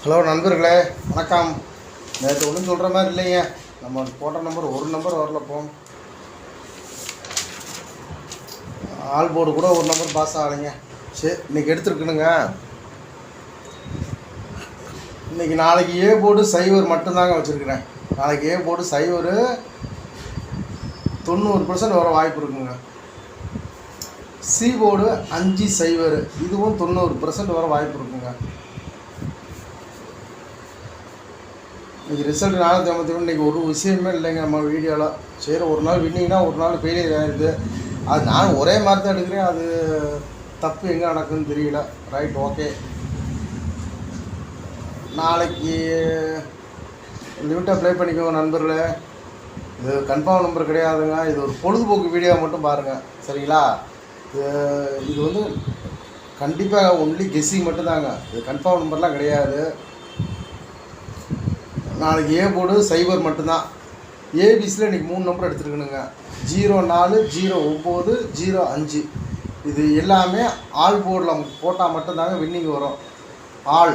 Hello நண்பர்களே, வணக்கம். நேற்று ஒன்றும் சொல்கிற மாதிரி இல்லைங்க. நம்ம போட்ட நம்பர் ஒரு நம்பர் வரலப்போ, ஆல் போர்டு கூட ஒரு நம்பர் பாஸ் ஆகலைங்க. சரி, இன்றைக்கி எடுத்துருக்குனுங்க. இன்றைக்கி நாளைக்கு ஏ போர்டு சைவர் மட்டும்தாங்க வச்சுருக்கிறேன். நாளைக்கு ஏ போர்டு சைவர் 90% வர வாய்ப்பு இருக்குங்க. சி போர்டு 5 சைவர், இதுவும் 90% வர வாய்ப்பு இருக்குங்க. இன்றைக்கி ரிசல்ட் 453. இன்றைக்கி ஒரு விஷயமே இல்லைங்க நம்ம வீடியோவில். சரி, ஒரு நாள் வின்னிங்கன்னா ஒரு நாள் ஃபெயிலியர் ஆகிடுது. அது நான் ஒரே மாதிரி தான் எடுக்கிறேன். அது தப்பு எங்கே நடக்குதுன்னு தெரியல. Right, okay. நாளைக்கு லிமிட்டாக ப்ளே பண்ணிக்கோங்க நண்பர்களே. இது கன்ஃபார்ம் நம்பர் கிடையாதுங்க. இது ஒரு பொழுதுபோக்கு வீடியோ மட்டும் பாருங்கள், சரிங்களா? இது வந்து கண்டிப்பாக ஒன்லி கெஸ்ஸிங் மட்டும்தாங்க. இது கன்ஃபார்ம் நம்பர்லாம் கிடையாது. நாளைக்கு ஏ போர்டு சைவர் மட்டும்தான். ஏபிசியில் இன்றைக்கி 3 நம்பர் எடுத்துருக்கணுங்க. 04, 09, 05. இது எல்லாமே ஆல் போர்டில் போட்டால் மட்டும்தாங்க வின்னிங் வரும். ஆல்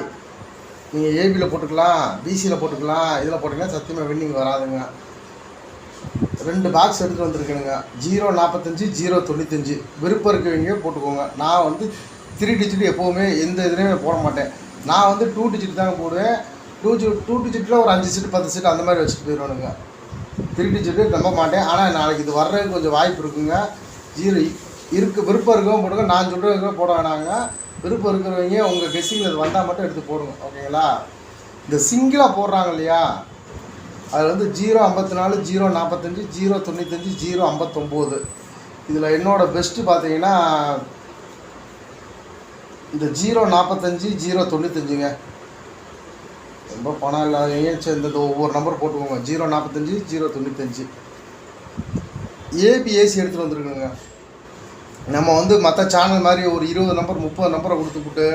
நீங்கள் ஏபியில் போட்டுக்கலாம், பிசியில் போட்டுக்கலாம், இதில் போட்டிங்கன்னா சத்தியமாக வின்னிங் வராதுங்க. 2 பாக்ஸ் எடுத்துகிட்டு வந்துருக்கணுங்க. 045, 095. விருப்பம் இருக்கவங்க போட்டுக்கோங்க. நான் வந்து 3 டிஜிட் எப்போவுமே எந்த இதுலேயுமே போட மாட்டேன். நான் வந்து 2 டிஜிட் தாங்க போடுவேன். 2 டிஜிட்டில் ஒரு 5 சீட்டு 10 சீட்டு அந்த மாதிரி வச்சுட்டு போயிடுவானுங்க. 3 டிஜிட்டு நம்ப மாட்டேன். ஆனால் நாளைக்கு இது வர்றதுக்கு கொஞ்சம் வாய்ப்பு இருக்குங்க. 0 விருப்பம் இருக்கவும் போடுங்க. நான் சொல்கிறதுக்கு போட வேணாங்க. விருப்பம் இருக்கிறவங்க உங்கள் கெஸ்ஸிங்கில் இது வந்தால் மட்டும் எடுத்து போடுங்க, ஓகேங்களா? இந்த சிங்கிளாக போடுறாங்க இல்லையா, அதில் வந்து 054, 045, 095, 059. இதில் என்னோடய பெஸ்ட்டு பார்த்தீங்கன்னா இந்த 045, 095ங்க. ரொம்ப பணம் இல்லாதவங்க சேர்ந்து ஒவ்வொரு நம்பர் போட்டுக்கோங்க. 045, 095. ஏபிஏசி எடுத்துகிட்டு வந்துருக்குங்க. நம்ம வந்து மற்ற சேனல் மாதிரி ஒரு 20 நம்பர் 30 நம்பரை கொடுத்துக்கிட்டு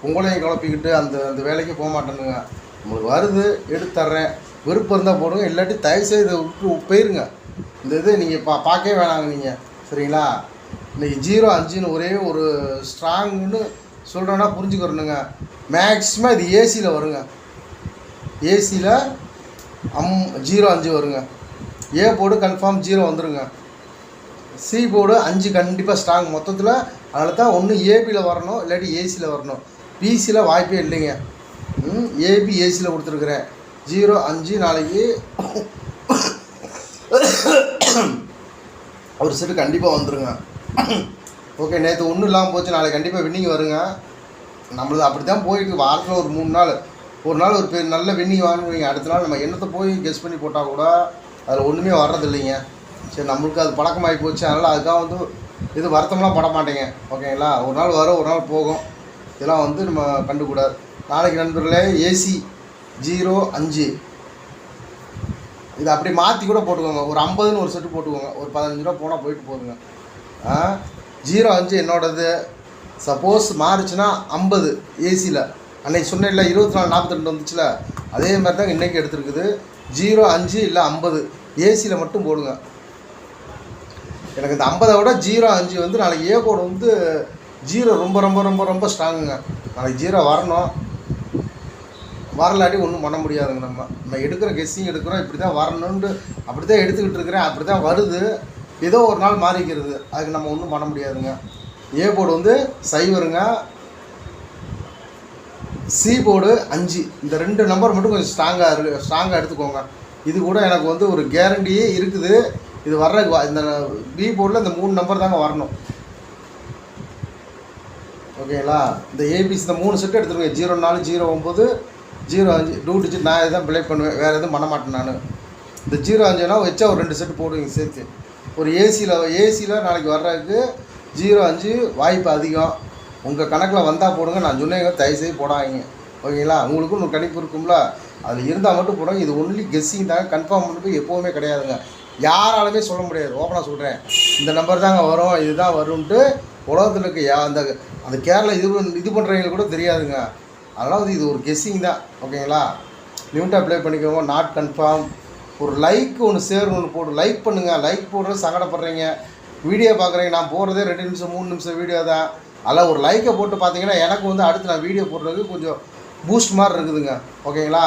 உங்களையும் குழப்பிக்கிட்டு அந்த அந்த வேலைக்கு போக மாட்டேனுங்க. உங்களுக்கு வருது எடுத்து தர்றேன். விருப்பம் இருந்தால் போடுங்க, இல்லாட்டி தயவுசெய்து இதை விட்டு போயிருங்க. இந்த இது நீங்கள் பார்க்கவே வேணாங்க நீங்கள், சரிங்களா? இன்றைக்கி 05ன்னு ஒரே ஒரு ஸ்ட்ராங்குன்னு சொல்கிறேன்னா புரிஞ்சுக்கிறணுங்க. மேக்ஸிமம் இது ஏசியில் வருங்க. ஏசியில் 05 வருங்க. ஏ போர்டு கன்ஃபார்ம் 0 வந்துடுங்க. சி போர்டு 5 கண்டிப்பாக ஸ்ட்ராங் மொத்தத்தில். அதில் தான் ஒன்று ஏபியில் வரணும், இல்லாட்டி ஏசியில் வரணும். பிசியில் வாய்ப்பே இல்லைங்க. ஏபி ஏசியில் கொடுத்துருக்குறேன். 05 நாளைக்கு ஒரு செட்டு கண்டிப்பாக வந்துடுங்க. ஓகே, நேற்று ஒன்றும் இல்லாமல் போச்சு. நாளைக்கு கண்டிப்பாக வின்னிங் வருங்க. நம்மளது அப்படி தான் போயிட்டு வாரத்தில் ஒரு 3 நாள், ஒரு நாள் ஒரு நல்ல வின்னிங் வாங்குவீங்க. அடுத்த நாள் நம்ம என்னத்தை போய் கெஸ் பண்ணி போட்டால் கூட அதில் ஒன்றுமே வர்றது இல்லைங்க. சரி, நம்மளுக்கு அது பழக்கமாகி போச்சு. அதனால் அதுக்காக வந்து இது வருத்தம்லாம் பட மாட்டேங்க, ஓகேங்களா? ஒரு நாள் வரும், ஒரு நாள் போகும். இதெல்லாம் வந்து நம்ம கண்டுக்கூடாது. நாளைக்கு நண்பர்களே ஏசி 05 இது அப்படி மாற்றி கூட போட்டுக்கோங்க. ஒரு 50ன்னு ஒரு செட்டு போட்டுக்கோங்க. ஒரு 15 ரூபா போனால் போயிட்டு போதுங்க. 05 என்னோடது. சப்போஸ் மாறுச்சுன்னா 50 ஏசியில். அன்றைக்கி சொன்னேன் இல்லை, 24, 42 வந்துச்சுல, அதே மாதிரி தாங்க இன்றைக்கி எடுத்துருக்குது. 05 இல்லை 50 ஏசியில் மட்டும் போடுங்க. எனக்கு இந்த 50 விட 05 வந்து நாளைக்கு ஏ போர்டு வந்து 0 ரொம்ப ரொம்ப ரொம்ப ரொம்ப ஸ்ட்ராங்குங்க. நாளைக்கு 0 வரணும். வரலாட்டி ஒன்றும் பண்ண முடியாதுங்க. நம்ம எடுக்கிற கெஸ்ஸிங் எடுக்கிறோம், இப்படி தான் வரணுன்ட்டு அப்படி தான் எடுத்துக்கிட்டு இருக்கிறேன். அப்படி தான் வருது. ஏதோ ஒரு நாள் மாறிக்கிறது. அதுக்கு நம்ம ஒன்றும் பண்ண முடியாதுங்க. ஏ போர்டு வந்து சைவருங்க. C board 5. இந்த 2 நம்பர் மட்டும் கொஞ்சம் ஸ்ட்ராங்காக எடுத்துக்கோங்க. இது கூட எனக்கு வந்து ஒரு கேரண்டியே இருக்குது. இது வர்ற இந்த பி போர்டில் இந்த 3 நம்பர் தாங்க வரணும், ஓகேங்களா? இந்த ஏபிசி இந்த 3 செட்டு எடுத்துருங்க. 04, 09, 05 2 டிஜிட். நான் இதான் ப்ளே பண்ணுவேன், வேறு எதுவும் பண்ண மாட்டேன் நான். இந்த 05னா வச்சா ஒரு 2 செட்டு போடுவீங்க சேர்த்து. ஒரு ஏசியில் நாளைக்கு வர்றதுக்கு 05 வாய்ப்பு அதிகம். உங்கள் கணக்கில் வந்தால் போடுங்க. நான் சொன்னேங்க, தயவுசெய்து போடாதீங்க, ஓகேங்களா? உங்களுக்கும் ஒரு கணிப்பு இருக்கும்ல, அதில் இருந்தால் மட்டும் போடுங்க. இது ஒன்லி கெஸ்ஸிங் தாங்க. கன்ஃபார்ம் பண்ணுறது எப்போவுமே கிடையாதுங்க. யாராலுமே சொல்ல முடியாது. ஓப்பனாக சொல்கிறேன், இந்த நம்பர் தாங்க வரும், இதுதான் வரும்ன்ட்டு உலகத்தில் இருக்க அந்த கேரளா இது பண்ணுறவங்களுக்கு கூட தெரியாதுங்க. அதனால் இது ஒரு கெஸ்ஸிங் தான், ஓகேங்களா? லிமிட்டாக ப்ளே பண்ணிக்கோங்க. Not confirm. ஒரு லைக் ஒன்று ஷேர் ஒன்று போட்டு லைக் பண்ணுங்கள். லைக் போடுறது சங்கடப்படுறீங்க. வீடியோ பார்க்குறீங்க, நான் போடுறதே 2 நிமிஷம் 3 நிமிஷம் வீடியோ தான். அதில் ஒரு லைக்கை போட்டு பார்த்தீங்கன்னா எனக்கு வந்து அடுத்து நான் வீடியோ போடுறதுக்கு கொஞ்சம் பூஸ்ட் மாதிரி இருக்குதுங்க. ஓகேங்களா?